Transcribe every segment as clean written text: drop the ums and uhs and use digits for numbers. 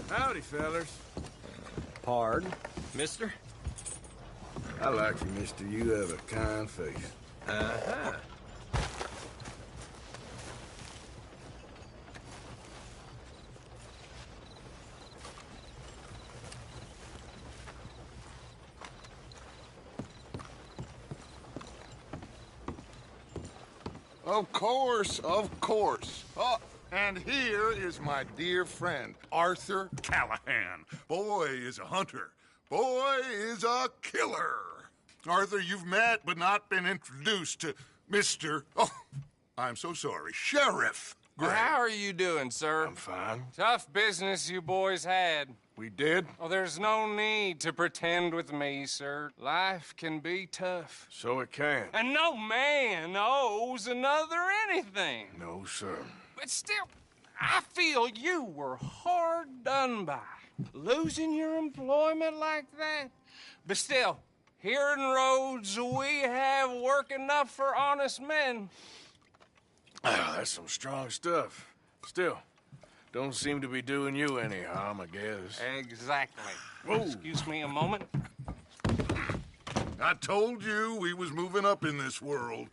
Howdy, fellers. Pardon, mister? I like you, mister. You have a kind face. Uh-huh. Of course, of course. Oh, and here is my dear friend, Arthur Callahan. Boy is a hunter. Boy is a killer. Arthur, you've met but not been introduced to Mr. Oh, I'm so sorry, Sheriff Gray. How are you doing, sir? I'm fine. Tough business you boys had. We did? Oh, there's no need to pretend with me, sir. Life can be tough. So it can. And no man owes another anything. No, sir. But still, I feel you were hard done by. Losing your employment like that. But still, here in Rhodes, we have work enough for honest men. Oh, that's some strong stuff. Still, don't seem to be doing you any harm, I guess. Exactly. Whoa. Excuse me a moment. I told you we was moving up in this world.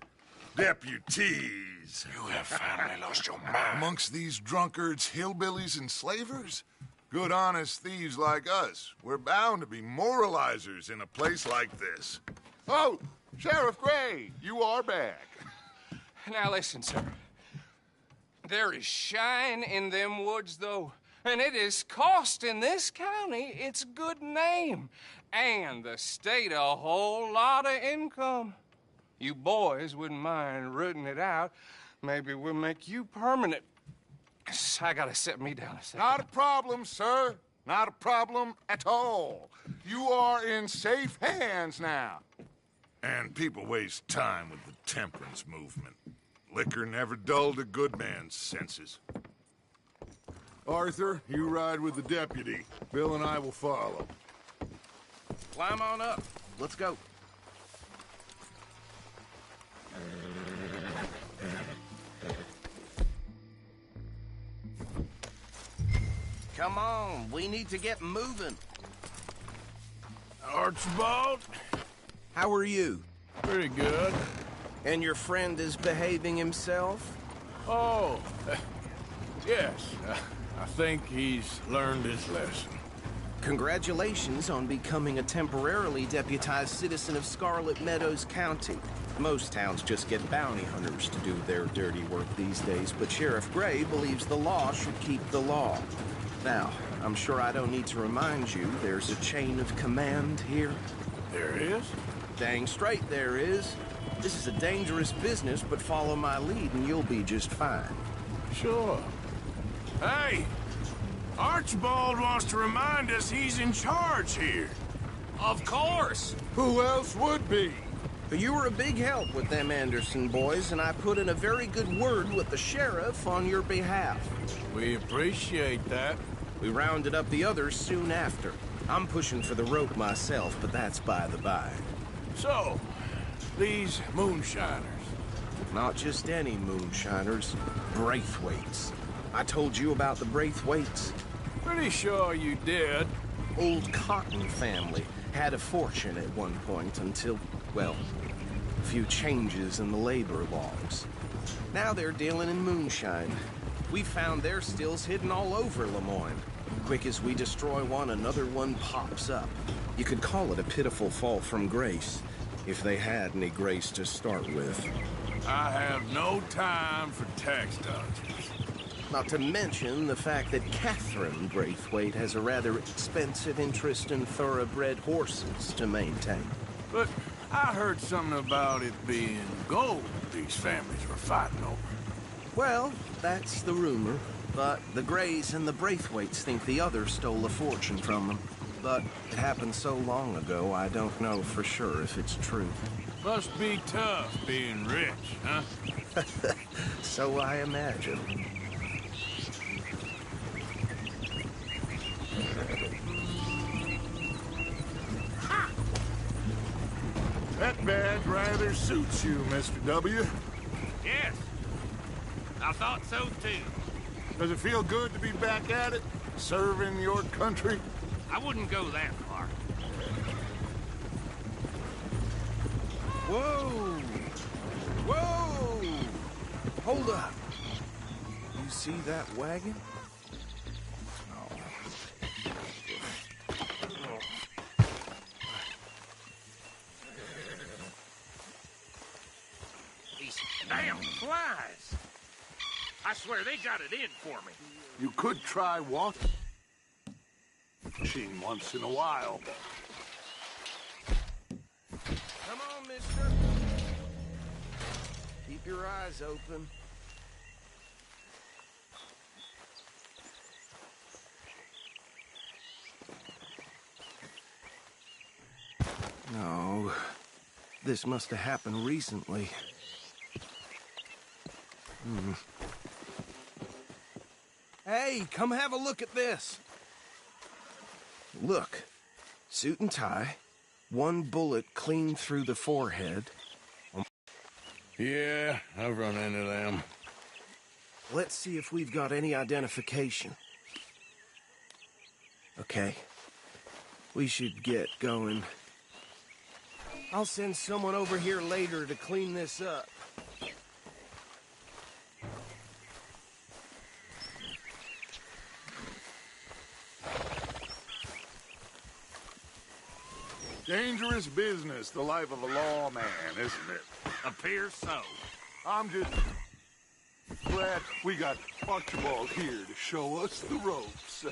Deputies. You have finally lost your mind. Amongst these drunkards, hillbillies, and slavers? Good, honest thieves like us. We're bound to be moralizers in a place like this. Oh, Sheriff Gray, you are back. Now listen, sir. There is shine in them woods, though, and it is costing this county its good name and the state a whole lot of income. You boys wouldn't mind rooting it out. Maybe we'll make you permanent. I gotta set me down a second. Not a problem, sir. Not a problem at all. You are in safe hands now. And people waste time with the temperance movement. Liquor never dulled a good man's senses. Arthur, you ride with the deputy. Bill and I will follow. Climb on up. Let's go. Come on, we need to get moving. Archibald? How are you? Pretty good. And your friend is behaving himself? Oh, yes. I think he's learned his lesson. Congratulations on becoming a temporarily deputized citizen of Scarlet Meadows County. Most towns just get bounty hunters to do their dirty work these days, but Sheriff Gray believes the law should keep the law. Now, I'm sure I don't need to remind you there's a chain of command here. There is? Dang straight there is. This is a dangerous business, but follow my lead and you'll be just fine. Sure. Hey! Archibald wants to remind us he's in charge here. Of course. Who else would be? But you were a big help with them Anderson boys, and I put in a very good word with the sheriff on your behalf. We appreciate that. We rounded up the others soon after. I'm pushing for the rope myself, but that's by the by. So, these moonshiners. Not just any moonshiners, Braithwaites. I told you about the Braithwaites. Pretty sure you did. Old Cotton family had a fortune at one point until, well, a few changes in the labor laws. Now they're dealing in moonshine. We found their stills hidden all over Lemoyne. Quick as we destroy one, another one pops up. You could call it a pitiful fall from grace, if they had any grace to start with. I have no time for tax dodgers. Not to mention the fact that Catherine Braithwaite has a rather expensive interest in thoroughbred horses to maintain. But I heard something about it being gold these families were fighting over. Well, that's the rumor. But the Grays and the Braithwaites think the others stole a fortune from them. But it happened so long ago, I don't know for sure if it's true. Must be tough being rich, huh? So I imagine. That badge rather suits you, Mr. W. Yes, I thought so too. Does it feel good to be back at it? Serving your country? I wouldn't go that far. Whoa! Whoa! Hold up. You see that wagon? These damn flies. I swear they got it in for me. You could try walking once in a while. Come on, mister. Keep your eyes open. No. This must have happened recently. Hey, come have a look at this. Look. Suit and tie. One bullet clean through the forehead. Yeah, I've run into them. Let's see if we've got any identification. Okay. We should get going. I'll send someone over here later to clean this up. Dangerous business, the life of a lawman, isn't it? Appears so. I'm just glad we got Archibald here to show us the ropes.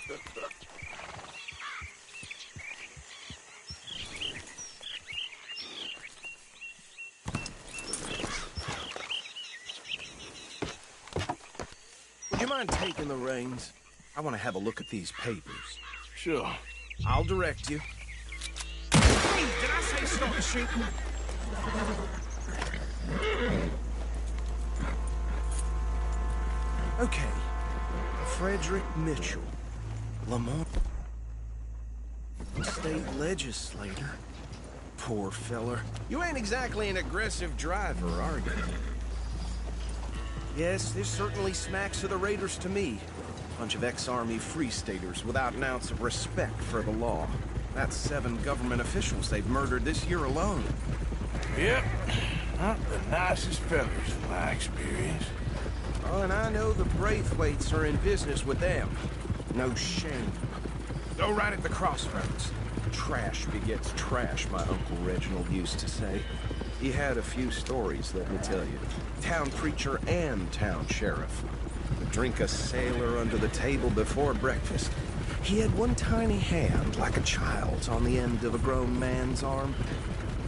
Would you mind taking the reins? I want to have a look at these papers. Sure. I'll direct you. Hey, did I say stop shooting? Okay. Frederick Mitchell. Lamont. State legislator. Poor feller. You ain't exactly an aggressive driver, are you? Yes, this certainly smacks of the Raiders to me. Bunch of ex-Army Free Staters without an ounce of respect for the law. That's 7 government officials they've murdered this year alone. Yep. Not the nicest fellas, in my experience. Oh, and I know the Braithwaites are in business with them. No shame. Go right at the crossroads. Trash begets trash, my Uncle Reginald used to say. He had a few stories, let me tell you. Town preacher and town sheriff. Would drink a sailor under the table before breakfast. He had one tiny hand, like a child's, on the end of a grown man's arm.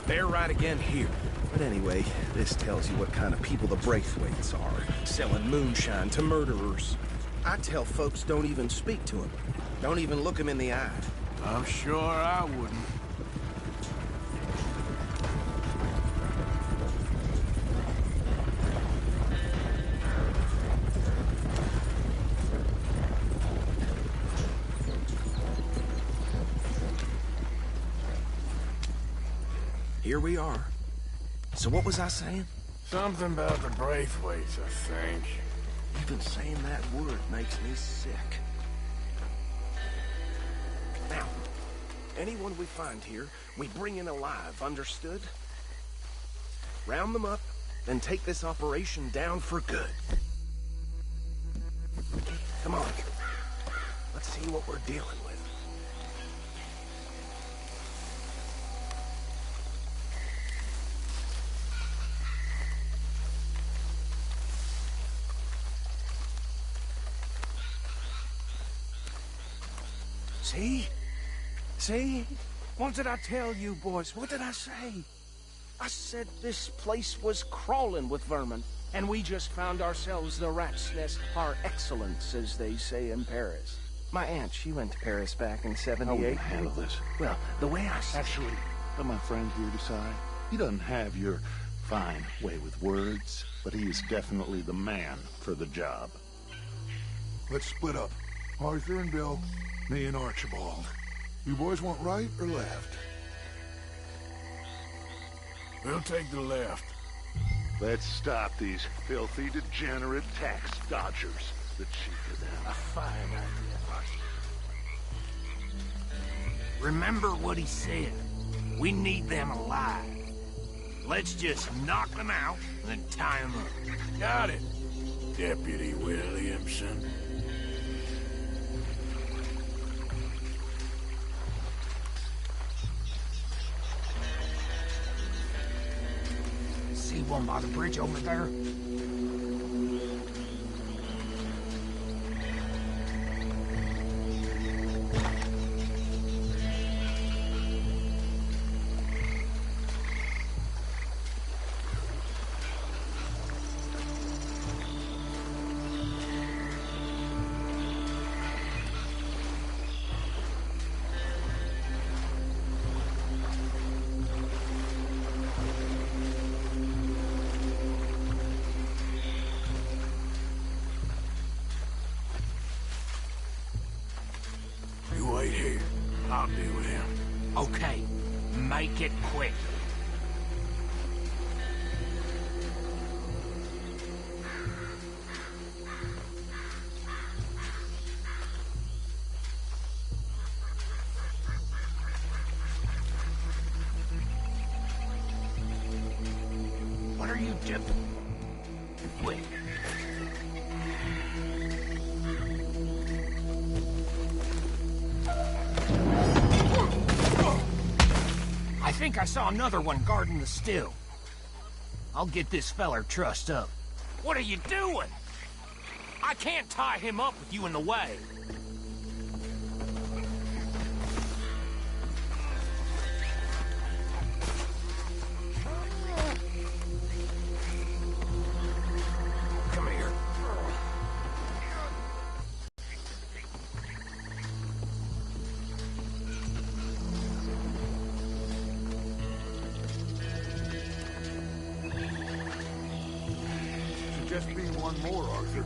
They're right again here. But anyway, this tells you what kind of people the Braithwaites are. Selling moonshine to murderers. I tell folks don't even speak to them. Don't even look them in the eye. I'm sure I wouldn't. Here we are. So what was I saying? Something about the Braithwaites, I think. Even saying that word makes me sick. Now, anyone we find here, we bring in alive, understood? Round them up, then take this operation down for good. Come on. Let's see what we're dealing with. See? See? What did I tell you, boys? What did I say? I said this place was crawling with vermin, and we just found ourselves the rat's nest par excellence, as they say in Paris. My aunt, she went to Paris back in How we '78. handle this? Well, the way I said... Actually, let my friend here decide. He doesn't have your fine way with words, but he is definitely the man for the job. Let's split up. Arthur and Bill, me and Archibald. You boys want right or left? We'll take the left. Let's stop these filthy, degenerate tax dodgers. The chief of them. A fine idea. Remember what he said. We need them alive. Let's just knock them out and then tie them up. Got it, Deputy Williamson. See one by the bridge over there? You wait here. I'll deal with him. Okay, make it quick. What are you doing? Quick. I think I saw another one guarding the still. I'll get this feller trussed up. What are you doing? I can't tie him up with you in the way. Come here. Should just be one more, Arthur.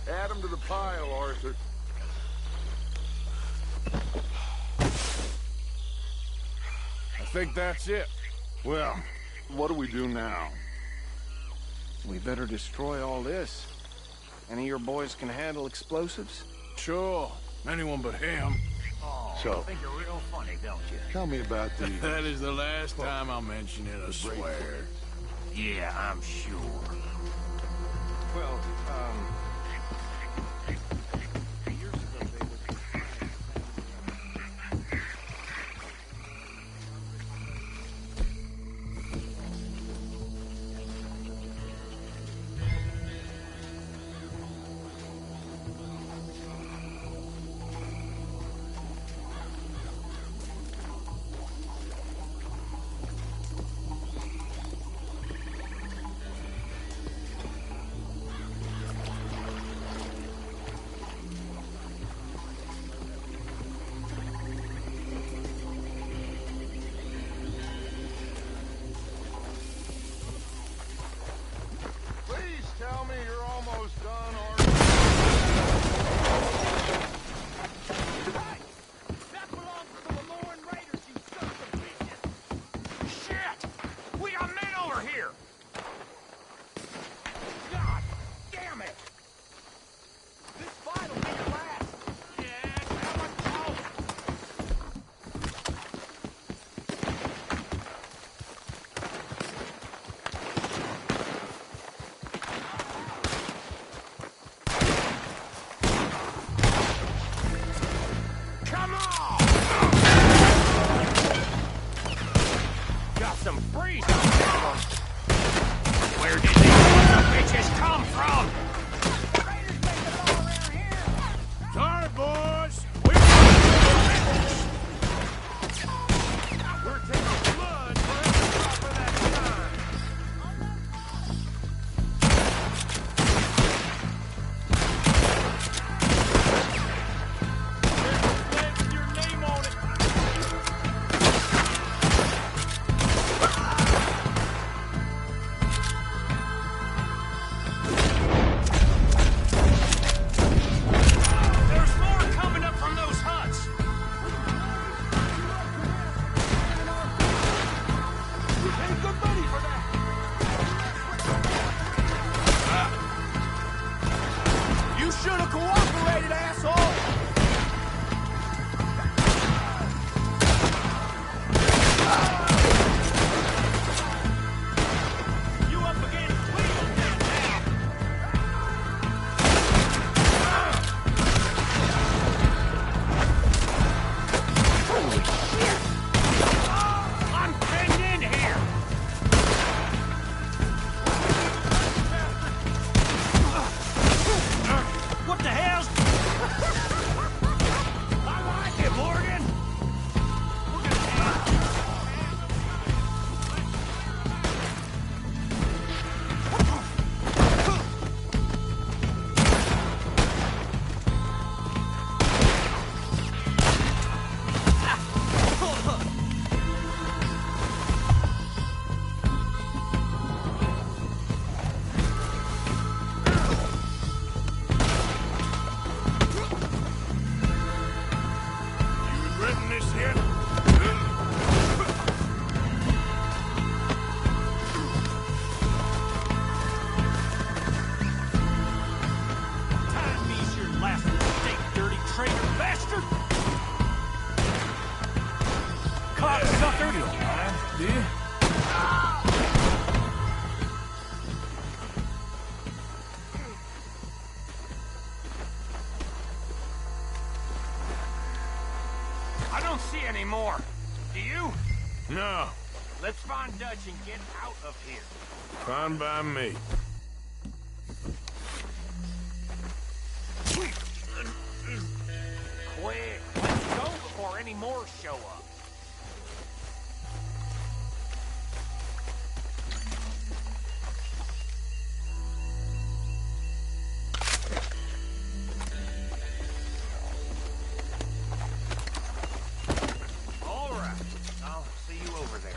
Add 'em to the pile, Arthur. I think that's it. Well, what do we do now? We better destroy all this. Any of your boys can handle explosives? Sure. Anyone but him. Oh, So- you think you're real funny, don't you? Tell me about the... That is the last time I'll mention it, I swear. Yeah, I'm sure. Well, Where did these bitches come from? Sorry, boys. We're taking blood for every drop of that shine. There's a flag with your name on it. There's more coming up from those huts. We paid good money for that. You should have cooperated, asshole! You up against wheels now. Holy shit! I'm pinned in here. What the hell? I like it, Morgan. You regretting this yet? Time me's your last mistake, dirty traitor bastard! Cocksucker! You don't mind, do you? I don't see any more. Do you? No. Let's find Dutch and get out of here. Fine by me. Quick, let's go before any more show up. All right, I'll see you over there.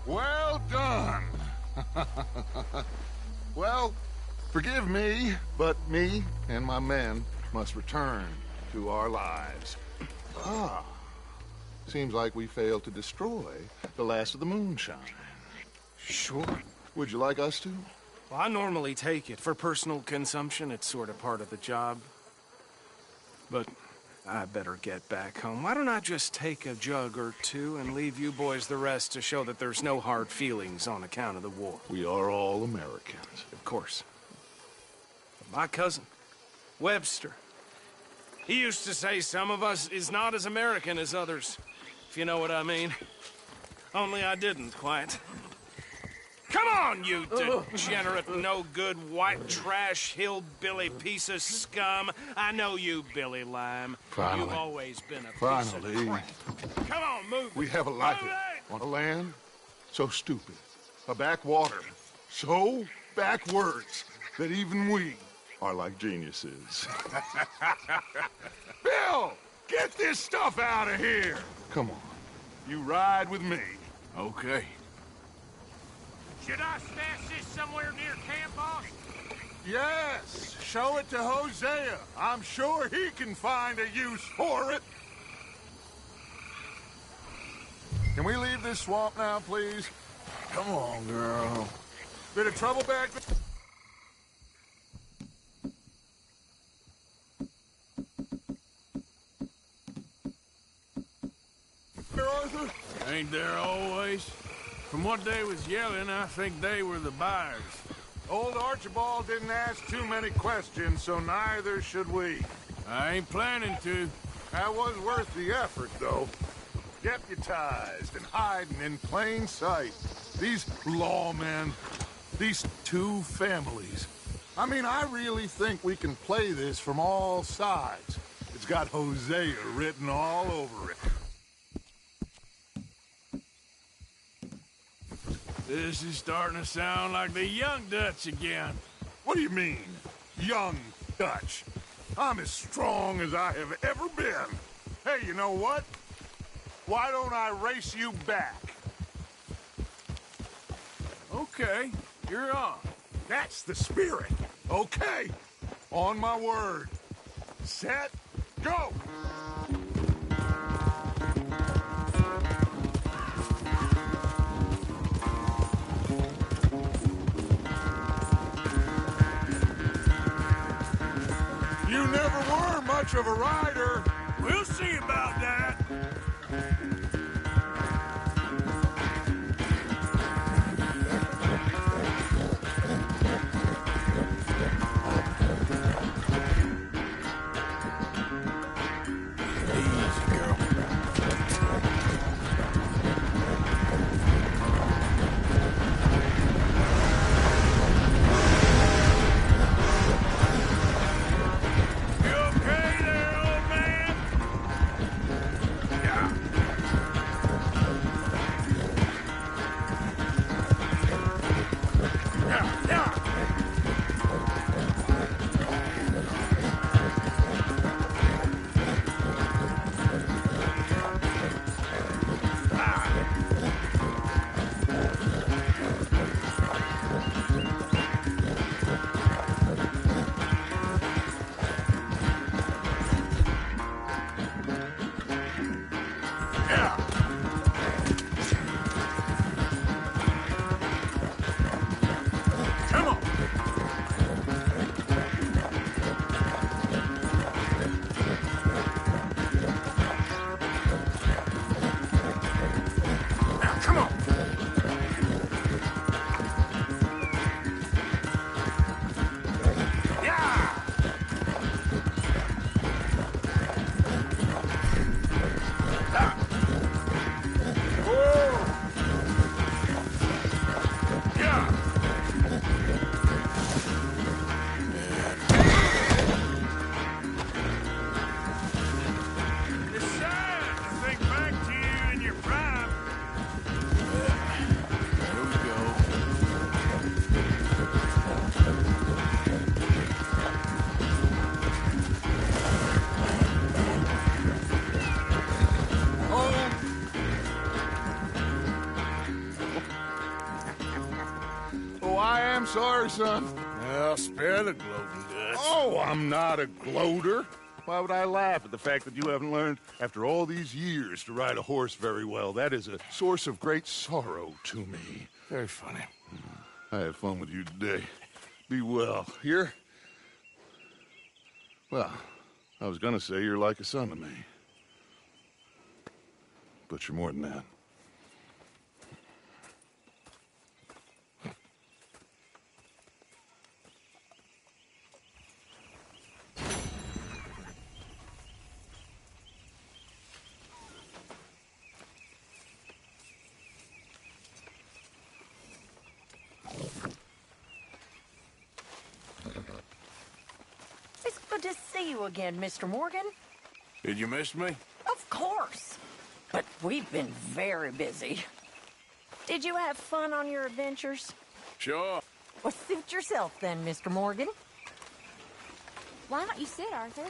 Well done. Well, forgive me, but me and my men must return to our lives. Ah, seems like we failed to destroy the last of the moonshine. Sure. Would you like us to? Well, I normally take it. For personal consumption, it's sort of part of the job. But I better get back home. Why don't I just take a jug or two and leave you boys the rest to show that there's no hard feelings on account of the war? We are all Americans. Of course. But my cousin, Webster, he used to say some of us is not as American as others, if you know what I mean. Only I didn't quite. Come on, you degenerate, no-good, white trash, hillbilly piece of scum. I know you, Billy Lime. Finally. You've always been a piece Finally. of crap. Come on, move. We have a life Move it! on a land so stupid, a backwater so backwards that even we are like geniuses. Bill, get this stuff out of here. Come on, you ride with me. Okay. Should I stash this somewhere near camp, boss? Yes, show it to Hosea. I'm sure he can find a use for it. Can we leave this swamp now, please? Come on, girl. Bit of trouble back there? Arthur? Ain't there always? From what they was yelling, I think they were the buyers. Old Archibald didn't ask too many questions, so neither should we. I ain't planning to. That was worth the effort, though. Deputized and hiding in plain sight. These lawmen, these two families. I mean, I really think we can play this from all sides. It's got Hosea written all over it. This is starting to sound like the Young Dutch again. What do you mean, young Dutch? I'm as strong as I have ever been. Hey, you know what? Why don't I race you back? Okay, you're on. That's the spirit. Okay, on my word. Set, go! You never were much of a rider. We'll see about that. Easy, girl. You okay there, old man? Yeah. damn sorry, son. Well, spare the gloating guts. Oh, I'm not a gloater. Why would I laugh at the fact that you haven't learned, after all these years, to ride a horse very well? That is a source of great sorrow to me. Very funny. I had fun with you today. Be well. Here? Well, I was gonna say you're like a son to me. But you're more than that. It's good to see you again, Mr. Morgan. Did you miss me? Of course. But we've been very busy. Did you have fun on your adventures? Sure. Well, suit yourself then, Mr. Morgan. Why don't you sit, Arthur?